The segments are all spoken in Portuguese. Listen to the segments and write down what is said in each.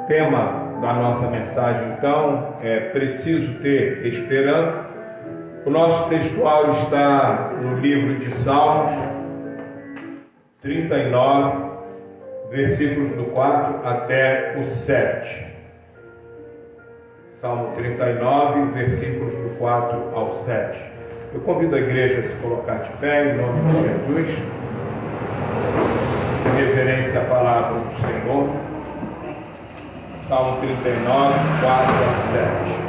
tema da nossa mensagem, então, é preciso ter esperança. O nosso textual está no livro de Salmos 39, versículos do 4 até o 7. Salmo 39, versículos do 4 ao 7. Eu convido a igreja a se colocar de pé, em nome de Jesus, em reverência à palavra do Senhor. Salmo 39, 4 a 7.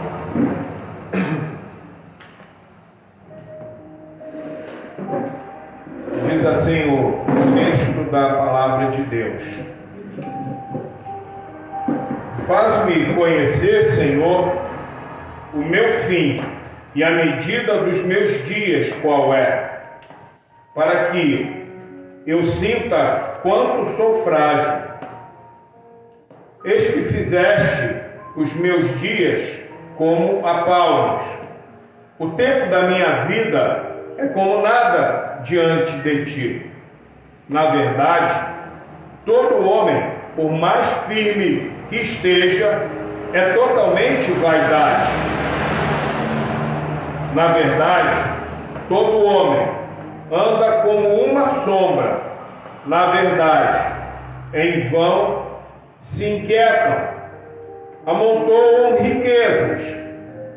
Diz assim o texto da palavra de Deus: Faz-me conhecer, Senhor, o meu fim e a medida dos meus dias qual é, para que eu sinta quanto sou frágil. Eis que fizeste os meus dias como a palmos. O tempo da minha vida é como nada diante de ti. Na verdade, todo homem, por mais firme que esteja, é totalmente vaidade. Na verdade, todo homem anda como uma sombra. Na verdade, em vão se inquietam, amontoam riquezas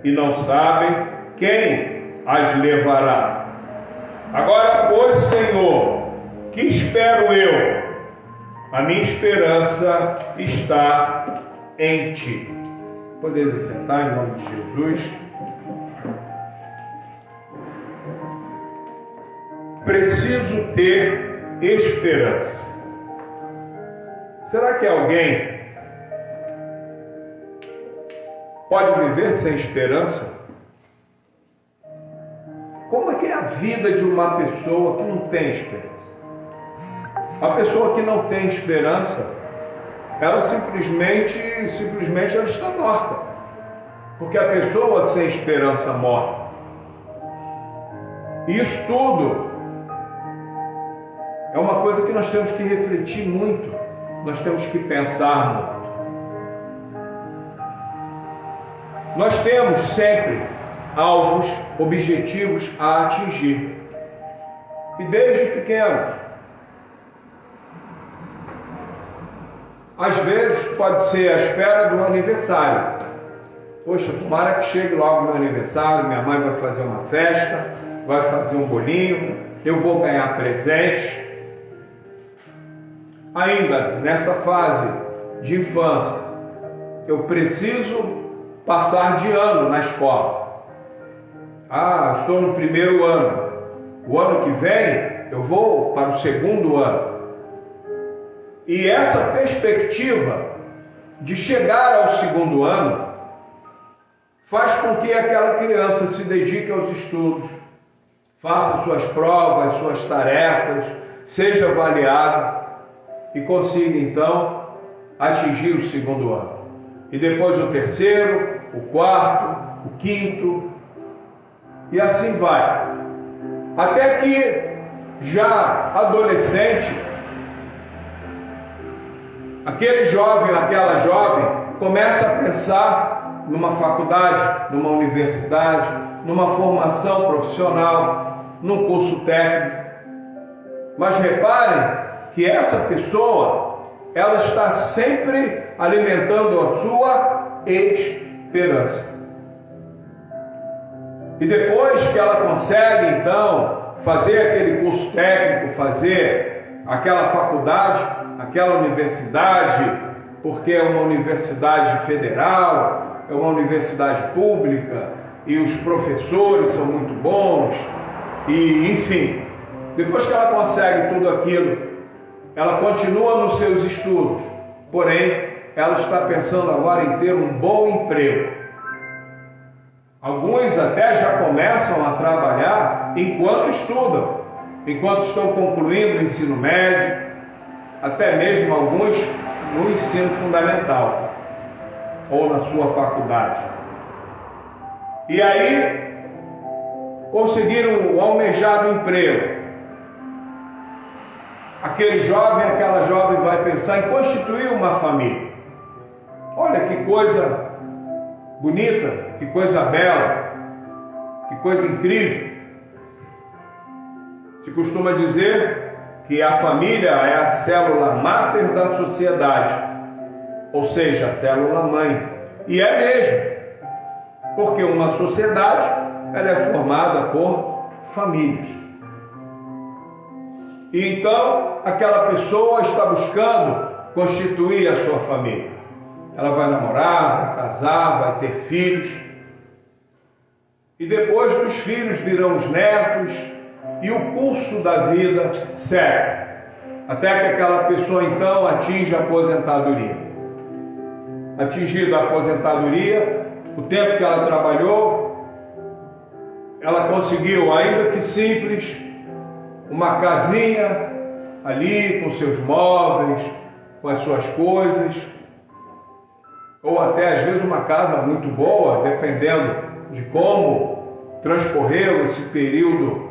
e não sabem quem as levará. Agora, pois, Senhor, que espero eu? A minha esperança está em Ti. Podeis sentar em nome de Jesus. Preciso ter esperança. Será que alguém pode viver sem esperança? Como é que é a vida de uma pessoa que não tem esperança? A pessoa que não tem esperança, ela simplesmente ela está morta. Porque a pessoa sem esperança morre. Isso tudo é uma coisa que nós temos que refletir muito. Nós temos que pensar muito. Nós temos sempre alvos, objetivos a atingir. E desde pequenos. Às vezes pode ser a espera do aniversário. Poxa, tomara que chegue logo meu aniversário, minha mãe vai fazer uma festa, vai fazer um bolinho, eu vou ganhar presente. Ainda nessa fase de infância, eu preciso passar de ano na escola. Estou no primeiro ano. O ano que vem eu vou para o segundo ano. E essa perspectiva de chegar ao segundo ano faz com que aquela criança se dedique aos estudos, faça suas provas, suas tarefas, seja avaliado e consiga então atingir o segundo ano. E depois o terceiro, o quarto, o quinto, e assim vai. Até que já adolescente, aquele jovem, aquela jovem, começa a pensar numa faculdade, numa universidade, numa formação profissional, num curso técnico. Mas reparem que essa pessoa, ela está sempre alimentando a sua esperança. E depois que ela consegue, então, fazer aquele curso técnico, fazer aquela faculdade, aquela universidade, porque é uma universidade federal, é uma universidade pública, e os professores são muito bons, e enfim, depois que ela consegue tudo aquilo, ela continua nos seus estudos, porém, ela está pensando agora em ter um bom emprego. Alguns até já começam a trabalhar enquanto estudam, enquanto estão concluindo o ensino médio, até mesmo alguns no ensino fundamental ou na sua faculdade. E aí conseguiram o almejado emprego. Aquele jovem, aquela jovem vai pensar em constituir uma família. Olha que coisa bonita, que coisa bela, que coisa incrível. Se costuma dizer que a família é a célula máter da sociedade, ou seja, a célula mãe. E é mesmo, porque uma sociedade ela é formada por famílias. E então aquela pessoa está buscando constituir a sua família. Ela vai namorar, vai casar, vai ter filhos. E depois dos filhos virão os netos, e o curso da vida segue, até que aquela pessoa então atinja a aposentadoria. Atingida a aposentadoria, o tempo que ela trabalhou, ela conseguiu, ainda que simples, uma casinha ali com seus móveis, com as suas coisas, ou até às vezes uma casa muito boa, dependendo de como transcorreu esse período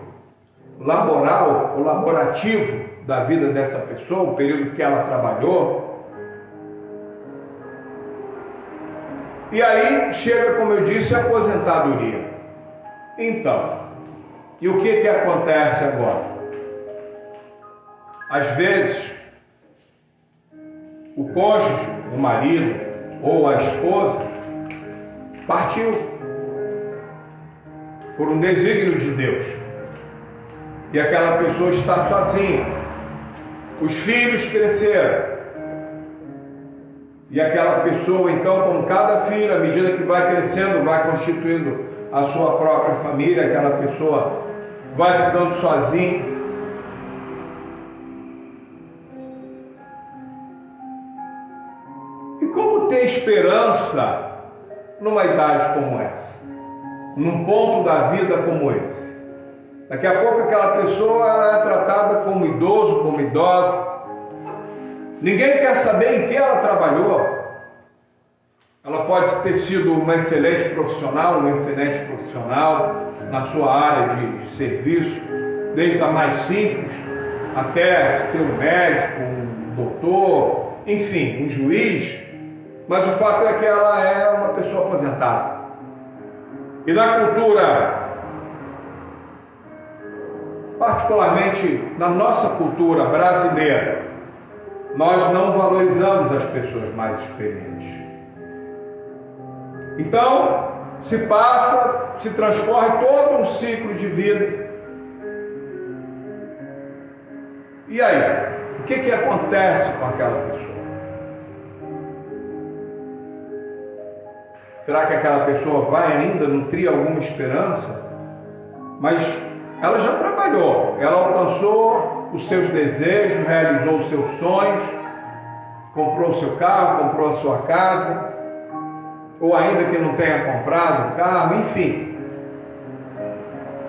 laboral ou laborativo da vida dessa pessoa, o período que ela trabalhou. E aí chega, como eu disse, a aposentadoria. Então, e o que acontece agora? Às vezes, o cônjuge, o marido ou a esposa partiu por um desígnio de Deus. E aquela pessoa está sozinha. Os filhos cresceram. E aquela pessoa, então, como cada filho, à medida que vai crescendo, vai constituindo a sua própria família, aquela pessoa vai ficando sozinha. E como ter esperança numa idade como essa? Num ponto da vida como esse? Daqui a pouco aquela pessoa é tratada como idoso, como idosa. Ninguém quer saber em que ela trabalhou. Ela pode ter sido uma excelente profissional, um excelente profissional na sua área de serviço, desde a mais simples até ser um médico, um doutor, enfim, um juiz. Mas o fato é que ela é uma pessoa aposentada. E na cultura, particularmente na nossa cultura brasileira, nós não valorizamos as pessoas mais experientes. Então, se transcorre todo um ciclo de vida. E aí, o que acontece com aquela pessoa? Será que aquela pessoa vai ainda nutrir alguma esperança? Mas ela já trabalhou, ela alcançou os seus desejos, realizou os seus sonhos, comprou o seu carro, comprou a sua casa, ou ainda que não tenha comprado o carro, enfim,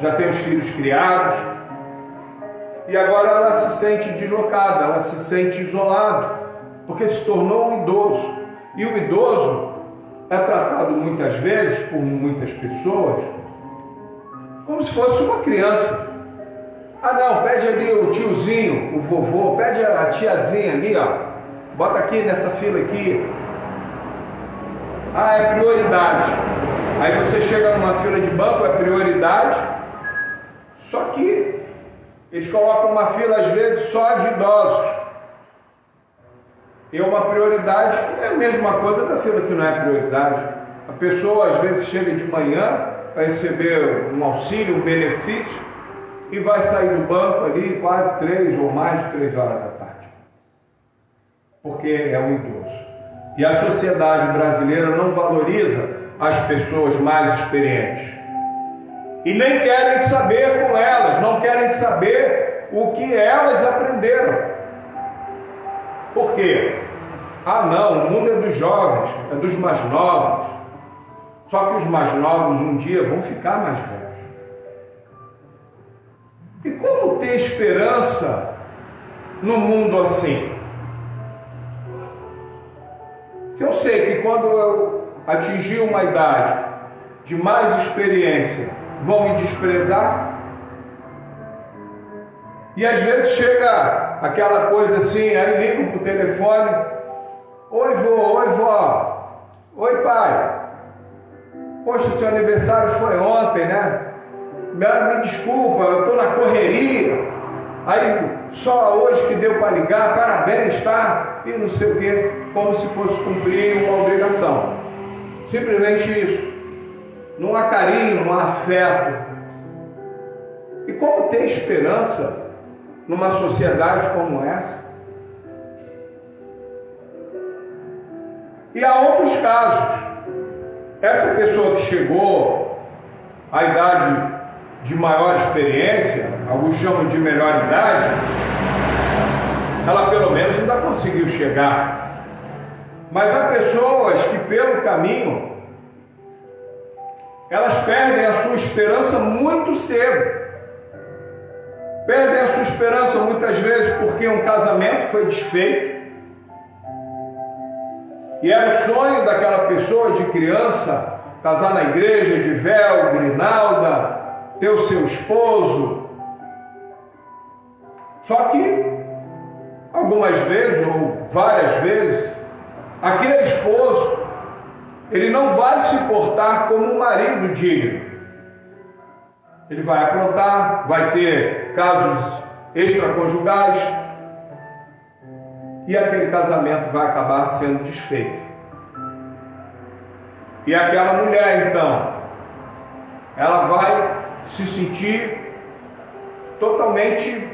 já tem os filhos criados, e agora ela se sente deslocada, ela se sente isolada, porque se tornou um idoso. E o idoso é tratado muitas vezes por muitas pessoas como se fosse uma criança. Ah não, pede ali o tiozinho, o vovô, pede a tiazinha ali, ó, bota aqui nessa fila aqui. Ah, é prioridade. Aí você chega numa fila de banco, é prioridade. Só que eles colocam uma fila às vezes só de idosos. E uma prioridade é a mesma coisa da fila que não é prioridade. A pessoa às vezes chega de manhã para receber um auxílio, um benefício, e vai sair do banco ali quase 3 ou mais de 3 horas da tarde. Porque é um idoso. E a sociedade brasileira não valoriza as pessoas mais experientes. E nem querem saber com elas, não querem saber o que elas aprenderam. Por quê? Ah não, o mundo é dos jovens, é dos mais novos. Só que os mais novos um dia vão ficar mais velhos. E como ter esperança no mundo assim? Se eu sei que quando eu atingir uma idade de mais experiência, vão me desprezar? E às vezes chega aquela coisa assim, aí ligam para o telefone: oi vô, oi vó, Oi, pai. Poxa, seu aniversário foi ontem, né? Me desculpa, eu estou na correria. Aí, só hoje que deu para ligar, parabéns, tá? E não sei o quê, como se fosse cumprir uma obrigação. Simplesmente isso. Não há carinho, não há afeto. E como ter esperança numa sociedade como essa? E há outros casos. Essa pessoa que chegou à idade de maior experiência, alguns chamam de melhor idade, ela pelo menos ainda conseguiu chegar. Mas há pessoas que pelo caminho, elas perdem a sua esperança muito cedo. Perdem a sua esperança muitas vezes porque um casamento foi desfeito. E era o sonho daquela pessoa de criança casar na igreja de véu, grinalda, ter o seu esposo. Só que algumas vezes ou várias vezes aquele esposo ele não vai se portar como um marido digno. Ele vai aprontar, vai ter casos extraconjugais e aquele casamento vai acabar sendo desfeito. E aquela mulher, então, ela vai se sentir totalmente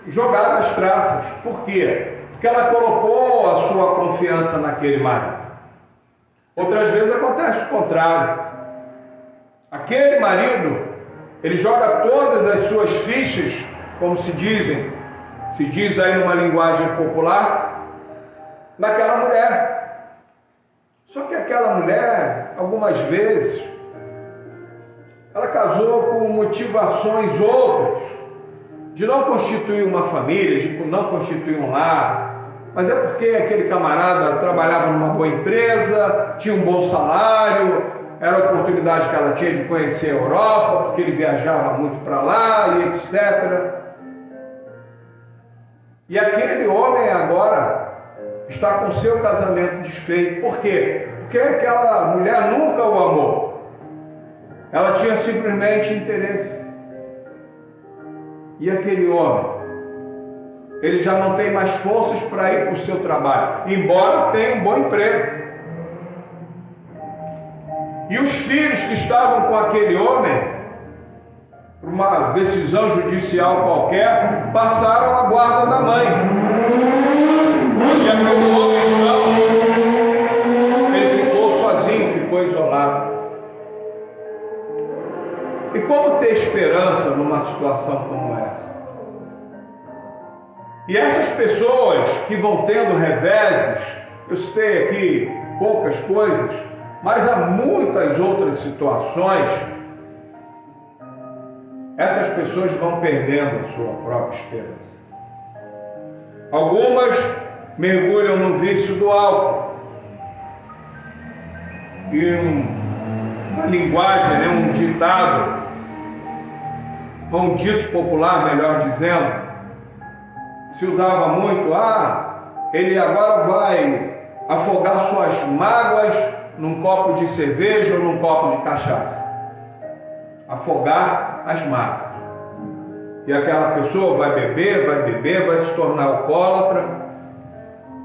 jogada às traças. Por quê? Porque ela colocou a sua confiança naquele marido. Outras vezes acontece o contrário. Aquele marido, ele joga todas as suas fichas, como se diz aí numa linguagem popular, naquela mulher. Só que aquela mulher, algumas vezes, ela casou com motivações outras, de não constituir uma família, de não constituir um lar, mas é porque aquele camarada trabalhava numa boa empresa, tinha um bom salário, era a oportunidade que ela tinha de conhecer a Europa, porque ele viajava muito para lá e etc. E aquele homem agora está com seu casamento desfeito. Por quê? Porque aquela mulher nunca o amou. Ela tinha simplesmente interesse. E aquele homem, ele já não tem mais forças para ir para o seu trabalho, embora tenha um bom emprego. E os filhos que estavam com aquele homem, por uma decisão judicial qualquer, passaram a guarda da mãe. E aquele homem, então, ele ficou sozinho, ficou isolado. E como ter esperança numa situação como essa? E essas pessoas que vão tendo reveses, eu citei aqui poucas coisas, mas há muitas outras situações, essas pessoas vão perdendo a sua própria esperança. Algumas mergulham no vício do álcool. E uma linguagem, um ditado, ou um dito popular, melhor dizendo, se usava muito, ele agora vai afogar suas mágoas num copo de cerveja ou num copo de cachaça. Afogar as mágoas. E aquela pessoa vai beber, vai se tornar alcoólatra.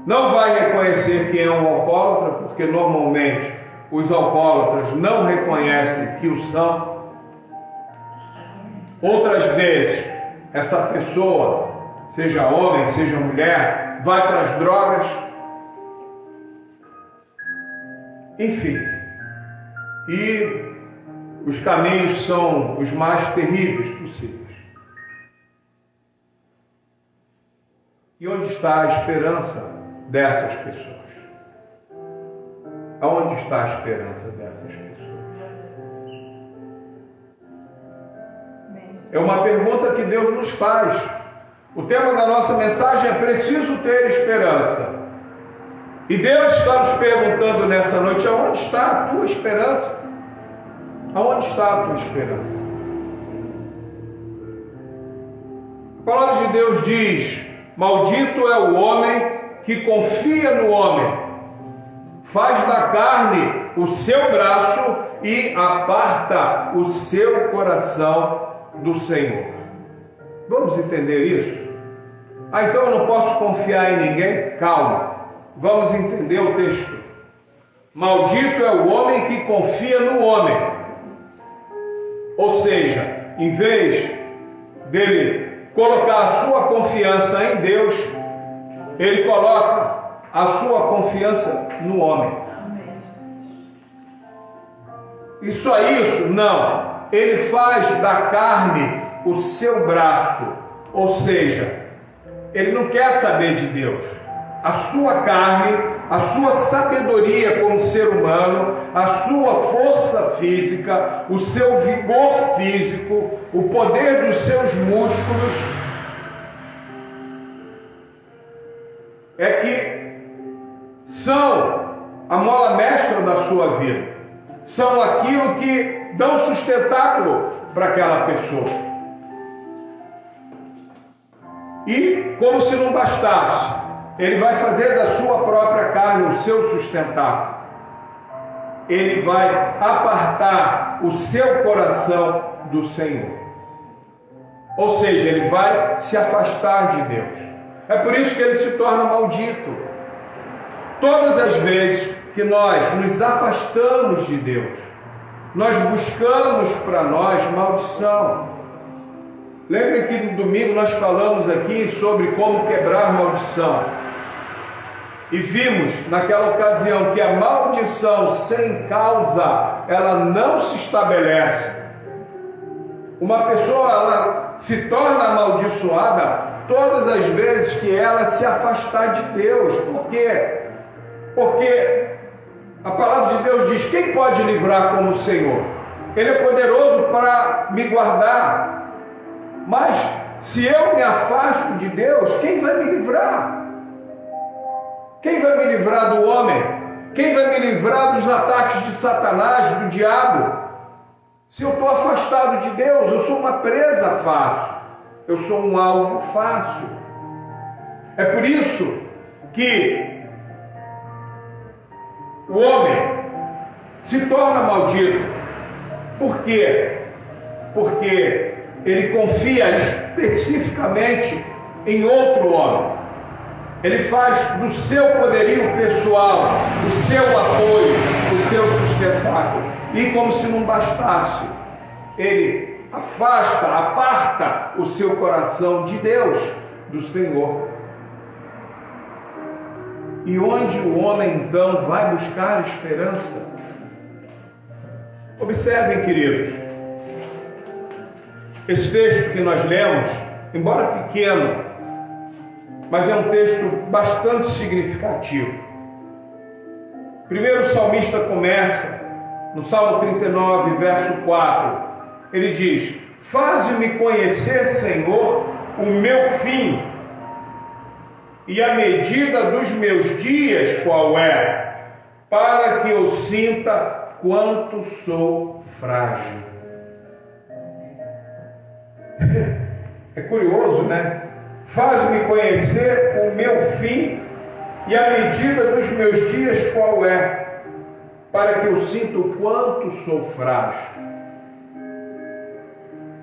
Não vai reconhecer que é um alcoólatra, porque normalmente os alcoólatras não reconhecem que o são. Outras vezes, essa pessoa, seja homem, seja mulher, vai para as drogas. Enfim, e os caminhos são os mais terríveis possíveis. E onde está a esperança dessas pessoas? Aonde está a esperança dessas pessoas? É uma pergunta que Deus nos faz. O tema da nossa mensagem é preciso ter esperança. E Deus está nos perguntando nessa noite, aonde está a tua esperança? Aonde está a tua esperança? A palavra de Deus diz, maldito é o homem que confia no homem, faz da carne o seu braço e aparta o seu coração do Senhor. Vamos entender isso? Então eu não posso confiar em ninguém? Calma, vamos entender o texto. Maldito é o homem que confia no homem. Ou seja, em vez dele colocar a sua confiança em Deus, ele coloca a sua confiança no homem. E só isso? Não. Ele faz da carne o seu braço. Ou seja, ele não quer saber de Deus. A sua carne, a sua sabedoria como ser humano, a sua força física, o seu vigor físico, o poder dos seus músculos, é que são a mola mestra da sua vida. São aquilo que dão sustentáculo para aquela pessoa. E, como se não bastasse, ele vai fazer da sua própria carne o seu sustentáculo. Ele vai apartar o seu coração do Senhor. Ou seja, ele vai se afastar de Deus. É por isso que ele se torna maldito. Todas as vezes que nós nos afastamos de Deus, nós buscamos para nós maldição. Lembre que no domingo nós falamos aqui sobre como quebrar maldição. E vimos naquela ocasião que a maldição sem causa, ela não se estabelece. Uma pessoa, ela se torna amaldiçoada todas as vezes que ela se afastar de Deus. Por quê? Porque a palavra de Deus diz: quem pode livrar como o Senhor? Ele é poderoso para me guardar. Mas se eu me afasto de Deus, quem vai me livrar? Quem vai me livrar do homem? Quem vai me livrar dos ataques de Satanás, do diabo? Se eu estou afastado de Deus, eu sou uma presa fácil. Eu sou um alvo fácil. É por isso que o homem se torna maldito. Por quê? Porque ele confia especificamente em outro homem. Ele faz do seu poderio pessoal, o seu apoio, o seu sustentáculo. E como se não bastasse, ele afasta, aparta o seu coração de Deus, do Senhor. E onde o homem então vai buscar esperança? Observem, queridos, esse texto que nós lemos, embora pequeno, mas é um texto bastante significativo. Primeiro o salmista começa, no Salmo 39, verso 4, ele diz: faze-me conhecer, Senhor, o meu fim, e a medida dos meus dias qual é, para que eu sinta quanto sou frágil. É curioso, né? Faz-me conhecer o meu fim e a medida dos meus dias qual é, para que eu sinta o quanto sou frágil.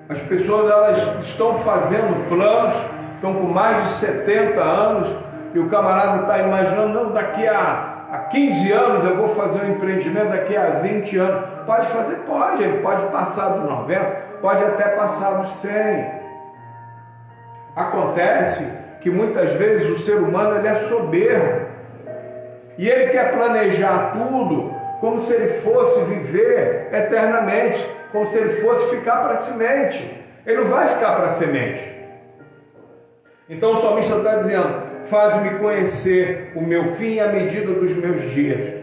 As pessoas, elas estão fazendo planos, estão com mais de 70 anos, e o camarada está imaginando: não, daqui a 15 anos eu vou fazer um empreendimento, daqui a 20 anos. Pode fazer? Pode, ele pode passar dos 90, pode até passar dos 100. Acontece que muitas vezes o ser humano, ele é soberbo, e ele quer planejar tudo como se ele fosse viver eternamente, como se ele fosse ficar para a semente. Ele não vai ficar para a semente. Então o salmista está dizendo: faz-me conhecer o meu fim e a medida dos meus dias,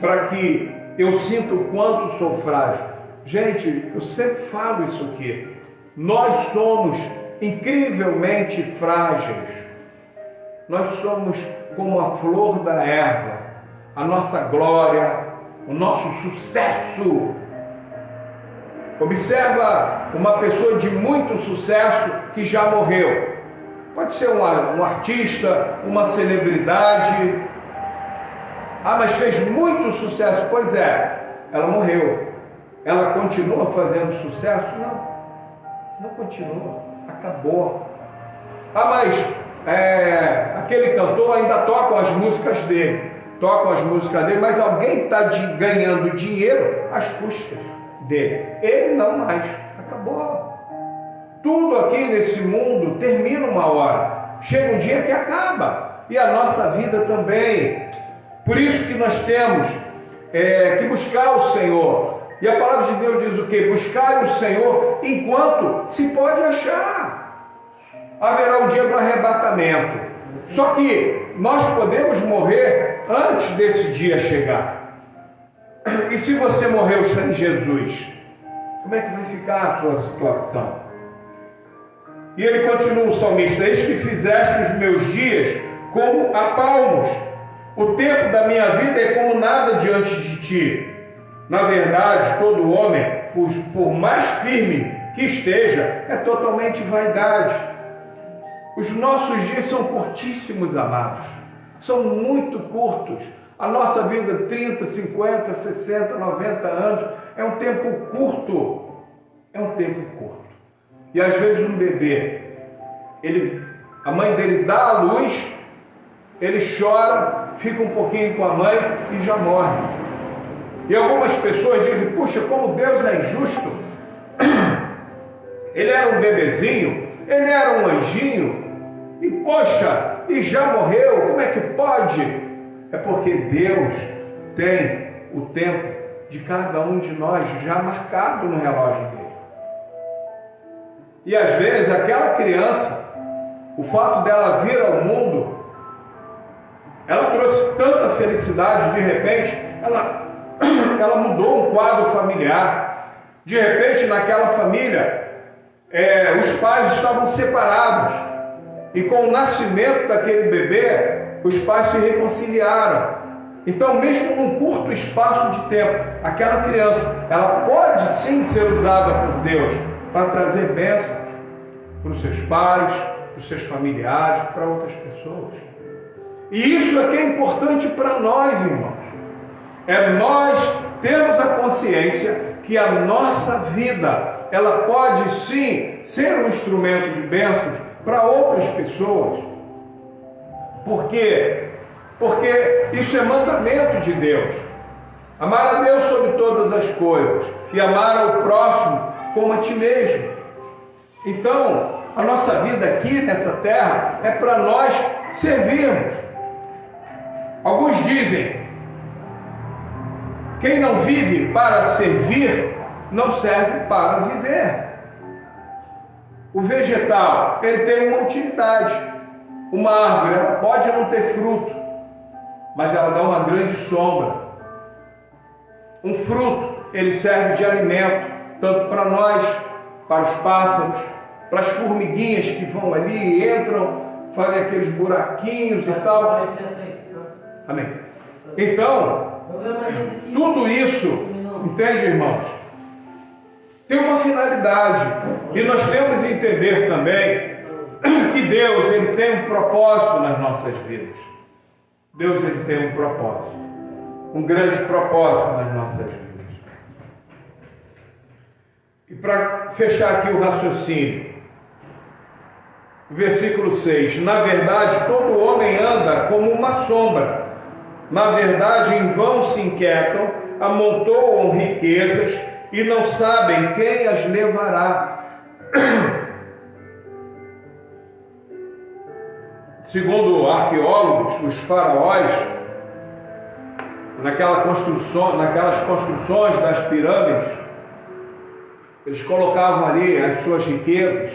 para que eu sinta o quanto sou frágil. Gente, eu sempre falo isso aqui. Nós somos incrivelmente frágeis. Nós somos como a flor da erva. A nossa glória, o nosso sucesso. Observa uma pessoa de muito sucesso que já morreu. Pode ser um artista, uma celebridade. Ah, mas fez muito sucesso. Pois é, ela morreu. Ela continua fazendo sucesso? Não, não continua, acabou. Ah, mas aquele cantor ainda toca as músicas dele, mas alguém está ganhando dinheiro às custas dele. Ele não mais, acabou. Tudo aqui nesse mundo termina uma hora, chega um dia que acaba, e a nossa vida também. Por isso que nós temos que buscar o Senhor. E a palavra de Deus diz o quê? Buscar o Senhor enquanto se pode achar. Haverá um dia do arrebatamento. Só que nós podemos morrer antes desse dia chegar. E se você morreu sem Jesus, como é que vai ficar a sua situação? E ele continua, o salmista: eis que fizeste os meus dias como apalmos. O tempo da minha vida é como nada diante de ti. Na verdade, todo homem, por mais firme que esteja, é totalmente vaidade. Os nossos dias são curtíssimos, amados. São muito curtos. A nossa vida, 30, 50, 60, 90 anos, é um tempo curto. É um tempo curto. E às vezes um bebê, a mãe dele dá a luz, ele chora, fica um pouquinho com a mãe e já morre. E algumas pessoas dizem: puxa, como Deus é injusto. Ele era um bebezinho, ele era um anjinho, e poxa, e já morreu, como é que pode? É porque Deus tem o tempo de cada um de nós já marcado no relógio dele. E às vezes aquela criança, o fato dela vir ao mundo, ela trouxe tanta felicidade, de repente, ela mudou um quadro familiar. De repente, naquela família, os pais estavam separados. E com o nascimento daquele bebê, os pais se reconciliaram. Então, mesmo num curto espaço de tempo, aquela criança, ela pode sim ser usada por Deus para trazer bênçãos para os seus pais, para os seus familiares, para outras pessoas. E isso é que é importante para nós, irmãos. É nós termos a consciência que a nossa vida, ela pode sim ser um instrumento de bênçãos para outras pessoas. Por quê? Porque isso é mandamento de Deus. Amar a Deus sobre todas as coisas e amar ao próximo como a ti mesmo. Então, a nossa vida aqui nessa terra é para nós servirmos. Alguns dizem: quem não vive para servir, não serve para viver. O vegetal, ele tem uma utilidade. Uma árvore, ela pode não ter fruto, mas ela dá uma grande sombra. Um fruto, ele serve de alimento, tanto para nós, para os pássaros, para as formiguinhas que vão ali e entram, fazem aqueles buraquinhos e tal. Amém. Então, tudo isso, entende, irmãos? Tem uma finalidade. E nós temos que entender também que Deus, ele tem um propósito nas nossas vidas. Deus, ele tem um propósito. Um grande propósito nas nossas vidas. E para fechar aqui o raciocínio, o versículo 6: na verdade, todo homem anda como uma sombra. Na verdade, em vão se inquietam, amontoam riquezas e não sabem quem as levará. Segundo arqueólogos, os faraós, naquelas construções das pirâmides, eles colocavam ali as suas riquezas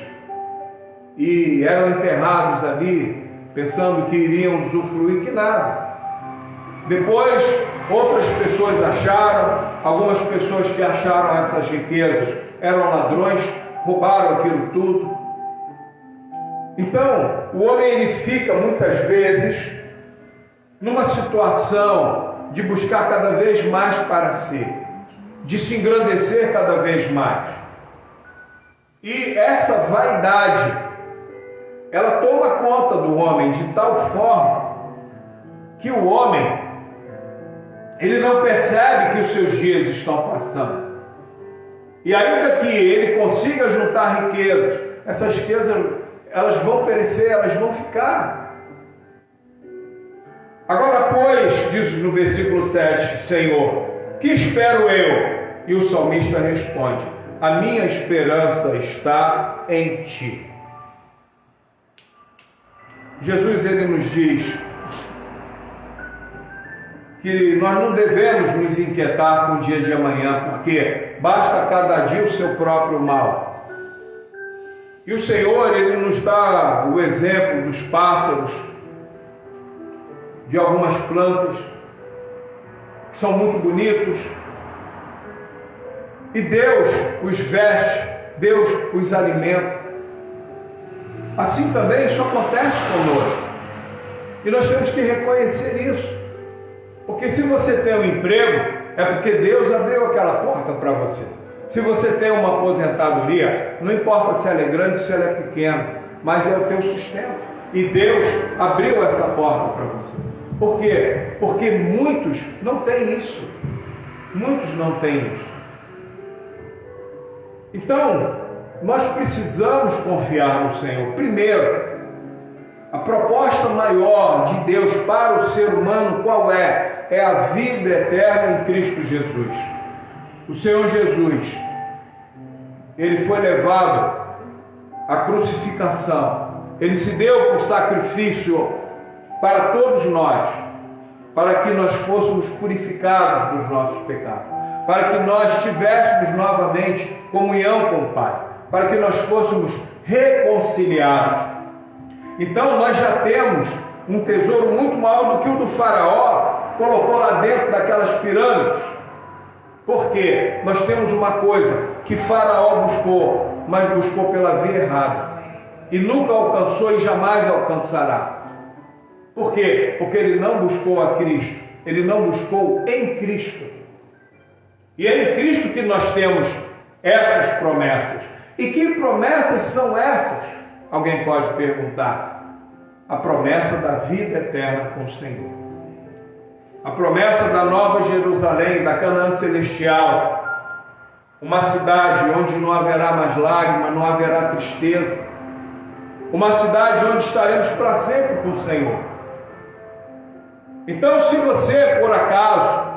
e eram enterrados ali, pensando que iriam usufruir, que nada. Depois, outras pessoas acharam, algumas pessoas que acharam essas riquezas eram ladrões, roubaram aquilo tudo. Então, o homem, ele fica muitas vezes numa situação de buscar cada vez mais para si, de se engrandecer cada vez mais. E essa vaidade, ela toma conta do homem de tal forma que o homem, Ele não percebe que os seus dias estão passando. E ainda que ele consiga juntar riquezas, essas riquezas, elas vão perecer, elas vão ficar. Agora, pois, diz no versículo 7, Senhor, que espero eu? E o salmista responde, a minha esperança está em Ti. Jesus, ele nos diz que nós não devemos nos inquietar com o dia de amanhã, porque basta cada dia o seu próprio mal. E o Senhor, ele nos dá o exemplo dos pássaros, de algumas plantas, que são muito bonitos, e Deus os veste, Deus os alimenta. Assim também isso acontece conosco. E nós temos que reconhecer isso. Porque se você tem um emprego, é porque Deus abriu aquela porta para você. Se você tem uma aposentadoria, não importa se ela é grande ou se ela é pequena, mas é o teu sustento. E Deus abriu essa porta para você. Por quê? Porque muitos não têm isso. Muitos não têm isso. Então, nós precisamos confiar no Senhor. Primeiro, a proposta maior de Deus para o ser humano qual é? É a vida eterna em Cristo Jesus. O Senhor Jesus, ele foi levado à crucificação. Ele se deu por sacrifício para todos nós, para que nós fôssemos purificados dos nossos pecados, para que nós tivéssemos novamente comunhão com o Pai, para que nós fôssemos reconciliados. Então nós já temos um tesouro muito maior do que o do faraó colocou lá dentro daquelas pirâmides. Por quê? Nós temos uma coisa que faraó buscou, mas buscou pela via errada. E nunca alcançou e jamais alcançará. Por quê? Porque ele não buscou a Cristo. Ele não buscou em Cristo. E é em Cristo que nós temos essas promessas. E que promessas são essas? Alguém pode perguntar. A promessa da vida eterna com o Senhor. A promessa da Nova Jerusalém, da Canaã Celestial. Uma cidade onde não haverá mais lágrimas, não haverá tristeza. Uma cidade onde estaremos para sempre com o Senhor. Então, se você, por acaso,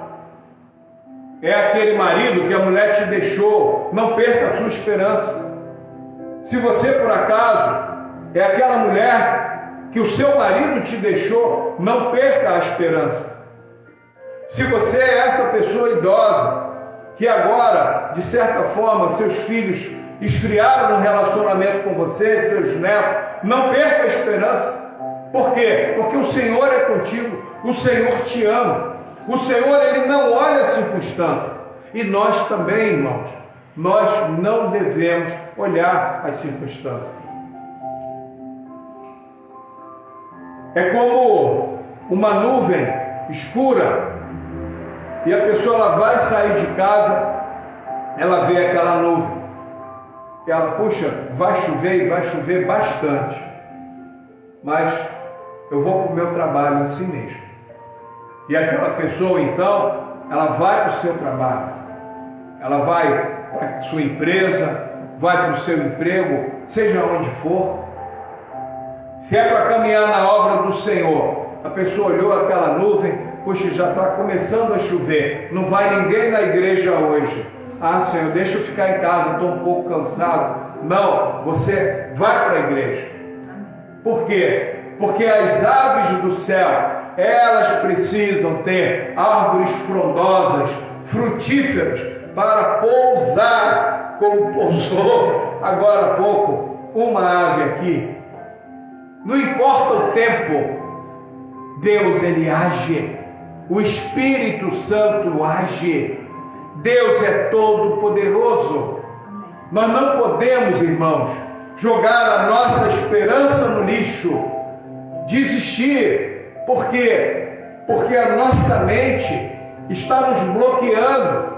é aquele marido que a mulher te deixou, não perca a sua esperança. Se você, por acaso, é aquela mulher que o seu marido te deixou, não perca a esperança. Se você é essa pessoa idosa, que agora, de certa forma, seus filhos esfriaram no relacionamento com você, seus netos, não perca a esperança. Por quê? Porque o Senhor é contigo, o Senhor te ama. O Senhor, ele não olha a circunstância. E nós também, irmãos, nós não devemos olhar as circunstâncias. É como uma nuvem escura, e a pessoa ela vai sair de casa, ela vê aquela nuvem, e ela, puxa, vai chover e vai chover bastante, mas eu vou para o meu trabalho assim mesmo. E aquela pessoa então, ela vai para o seu trabalho, ela vai para a sua empresa, vai para o seu emprego, seja onde for. Se é para caminhar na obra do Senhor, a pessoa olhou aquela nuvem, puxa, já está começando a chover, não vai ninguém na igreja hoje. Ah, Senhor, deixa eu ficar em casa, estou um pouco cansado. Não, você vai para a igreja. Por quê? Porque as aves do céu, elas precisam ter árvores frondosas, frutíferas, para pousar, como pousou agora há pouco uma ave aqui. Não importa o tempo, Deus, ele age. O Espírito Santo age. Deus é todo poderoso. Nós não podemos, irmãos, jogar a nossa esperança no lixo, desistir. Por quê? Porque a nossa mente está nos bloqueando.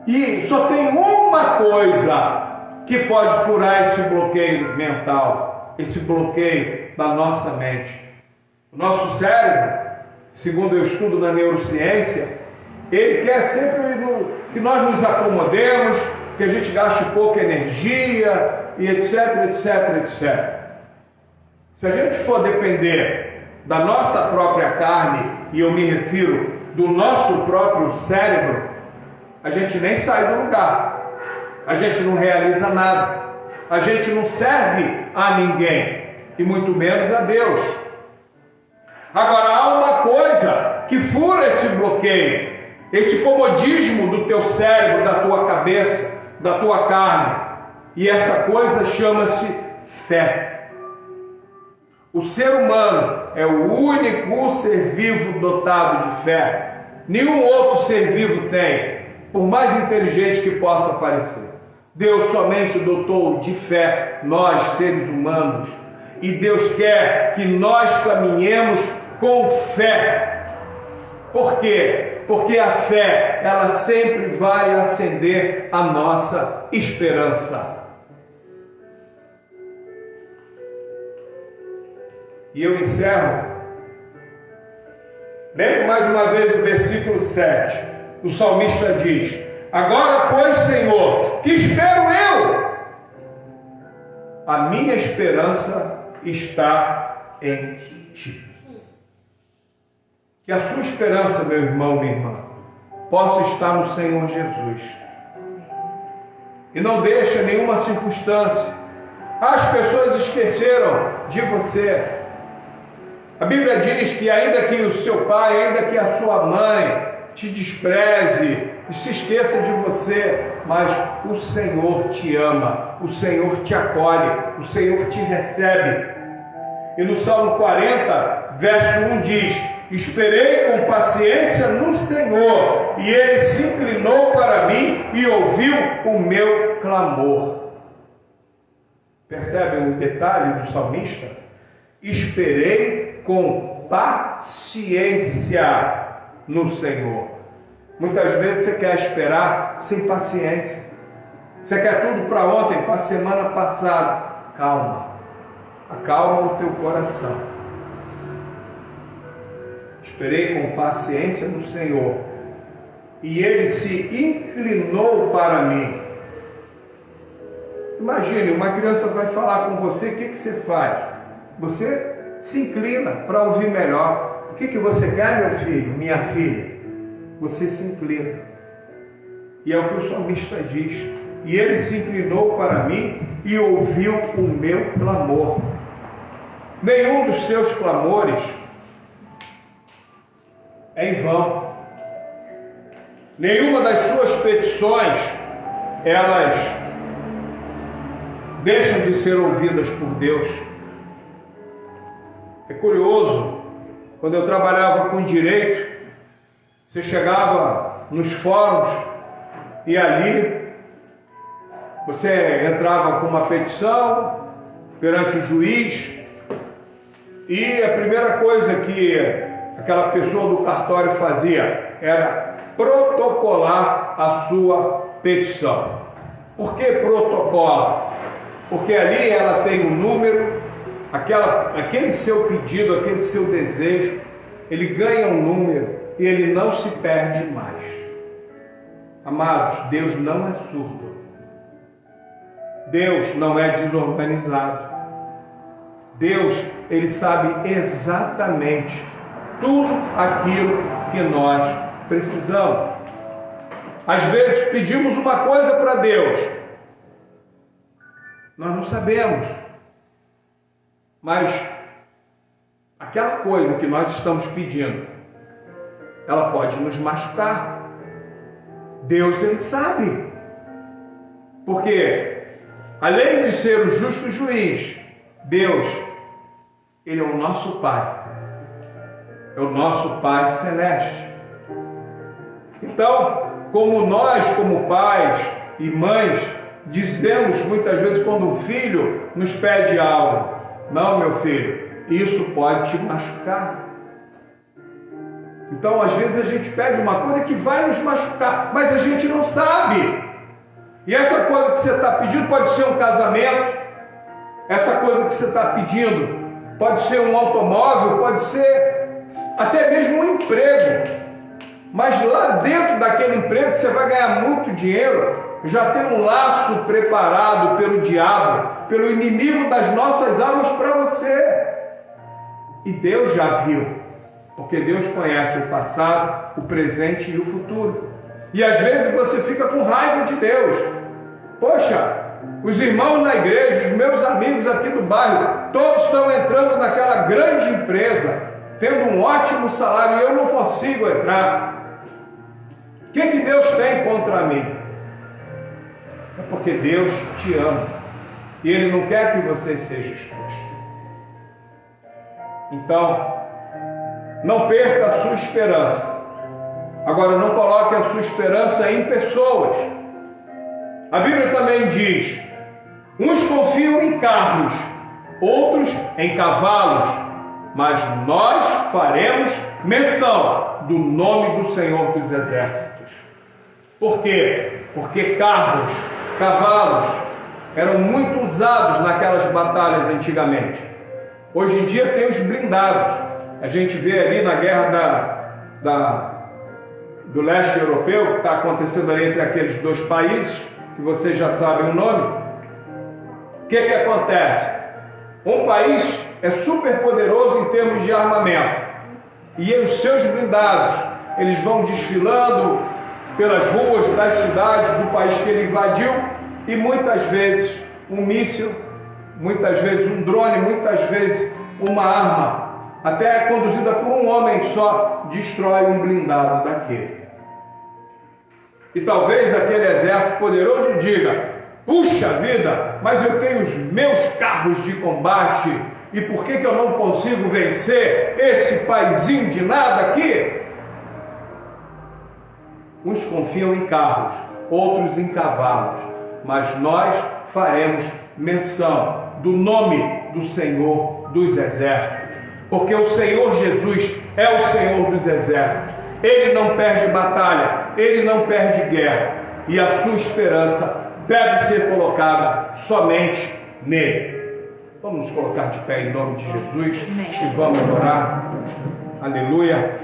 E só tem uma coisa que pode furar esse bloqueio mental, esse bloqueio da nossa mente. O nosso cérebro, segundo eu estudo na neurociência, Ele quer sempre que nós nos acomodemos, que a gente gaste pouca energia, e etc, etc, etc. Se a gente for depender da nossa própria carne, e eu me refiro do nosso próprio cérebro, a gente nem sai do lugar, a gente não realiza nada, a gente não serve a ninguém, e muito menos a Deus. Agora, há uma coisa que fura esse bloqueio, esse comodismo do teu cérebro, da tua cabeça, da tua carne, e essa coisa chama-se fé. O ser humano é o único ser vivo dotado de fé. Nenhum outro ser vivo tem, por mais inteligente que possa parecer. Deus somente dotou de fé nós, seres humanos, e Deus quer que nós caminhemos com fé. Por quê? Porque a fé, ela sempre vai acender a nossa esperança. E eu encerro, lembro mais uma vez o versículo 7, o salmista diz: agora, pois, Senhor, que espero eu? A minha esperança está em Ti. Que a sua esperança, meu irmão, minha irmã, possa estar no Senhor Jesus. E não deixa nenhuma circunstância. As pessoas esqueceram de você. A Bíblia diz que ainda que o seu pai, ainda que a sua mãe te despreze e se esqueça de você, mas o Senhor te ama, o Senhor te acolhe, o Senhor te recebe. E no Salmo 40, verso 1 diz: esperei com paciência no Senhor, e Ele se inclinou para mim e ouviu o meu clamor. Percebem o detalhe do salmista? Esperei com paciência no Senhor. Muitas vezes você quer esperar sem paciência. Você quer tudo para ontem, para a semana passada. Calma. Acalma o teu coração. Esperei com paciência no Senhor, e Ele se inclinou para mim. Imagine, uma criança vai falar com você, o que você faz? Você se inclina para ouvir melhor. O que você quer, meu filho, minha filha? Você se inclina. E é o que o salmista diz: e Ele se inclinou para mim e ouviu o meu clamor. Nenhum dos seus clamores é em vão. Nenhuma das suas petições, elas deixam de ser ouvidas por Deus. É curioso, quando eu trabalhava com direito, você chegava nos fóruns e ali você entrava com uma petição perante o juiz, e a primeira coisa que aquela pessoa do cartório fazia era protocolar a sua petição. Por que protocola? Porque ali ela tem um número, aquele seu pedido, aquele seu desejo, ele ganha um número e ele não se perde mais. Amados, Deus não é surdo. Deus não é desorganizado. Deus, Ele sabe exatamente tudo aquilo que nós precisamos. Às vezes pedimos uma coisa para Deus, nós não sabemos, mas aquela coisa que nós estamos pedindo, ela pode nos machucar. Deus, Ele sabe, porque além de ser o justo juiz, Deus, Ele é o nosso Pai, é o nosso Pai Celeste. Então, como nós, como pais e mães, dizemos muitas vezes quando um filho nos pede algo: não, meu filho, isso pode te machucar. Então, às vezes a gente pede uma coisa que vai nos machucar, mas a gente não sabe. E essa coisa que você está pedindo pode ser um casamento, essa coisa que você está pedindo pode ser um automóvel, pode ser até mesmo um emprego. Mas lá dentro daquele emprego você vai ganhar muito dinheiro, já tem um laço preparado pelo diabo, pelo inimigo das nossas almas para você. E Deus já viu, porque Deus conhece o passado, o presente e o futuro. E às vezes você fica com raiva de Deus. Poxa, os irmãos na igreja, os meus amigos aqui do bairro, todos estão entrando naquela grande empresa, tendo um ótimo salário, e eu não consigo entrar. O que Deus tem contra mim? É porque Deus te ama e Ele não quer que você seja exposto. Então, não perca a sua esperança. Agora, não coloque a sua esperança em pessoas. A Bíblia também diz: uns confiam em carros, outros em cavalos, mas nós faremos menção do nome do Senhor dos Exércitos. Por quê? Porque carros, cavalos eram muito usados naquelas batalhas antigamente. Hoje em dia tem os blindados. A gente vê ali na guerra do leste europeu, que está acontecendo ali entre aqueles dois países, que vocês já sabem o nome. O que acontece? Um país é super poderoso em termos de armamento, e os seus blindados, eles vão desfilando pelas ruas das cidades do país que ele invadiu, e muitas vezes um míssil, muitas vezes um drone, muitas vezes uma arma, até conduzida por um homem só, destrói um blindado daquele. E talvez aquele exército poderoso diga: puxa vida, mas eu tenho os meus carros de combate, e por que eu não consigo vencer esse paizinho de nada aqui? Uns confiam em carros, outros em cavalos, mas nós faremos menção do nome do Senhor dos Exércitos, porque o Senhor Jesus é o Senhor dos Exércitos. Ele não perde batalha, ele não perde guerra, e a sua esperança deve ser colocada somente nele. Vamos nos colocar de pé em nome de Jesus e vamos orar. Aleluia.